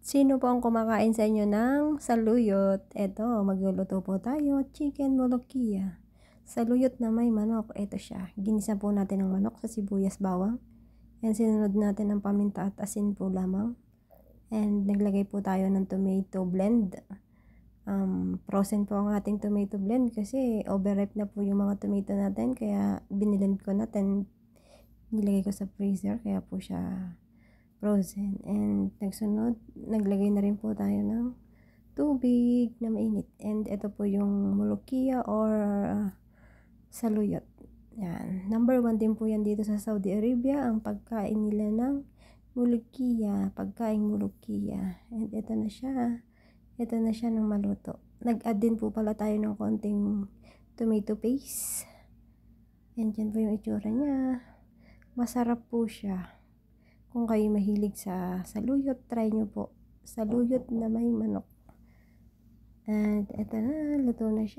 Sino po ang kumakain sa inyo ng saluyot? Eto, magluluto po tayo, chicken molokhia. Saluyot na may manok, eto siya. Ginisa po natin ang manok sa sibuyas bawang. And sinunod natin ng paminta at asin po lamang. And naglagay po tayo ng tomato blend. Frozen po ang ating tomato blend kasi overripe na po yung mga tomato natin. Kaya binilend ko natin, nilagay ko sa freezer, kaya po siya frozen. And nagsunod, naglagay na rin po tayo ng tubig na mainit. And ito po yung molokhia or saluyot. Yan. Number 1 din po yan dito sa Saudi Arabia, ang pagkain nila ng molokhia, pagkain molokhia. And ito na siya. Ito na siya ng maluto. Nag-add din po pala tayo ng konting tomato paste. And yan po yung itsura niya. Masarap po siya. Kung kayo mahilig sa saluyot, try nyo po. Saluyot na may manok. And eto na, luto na siya.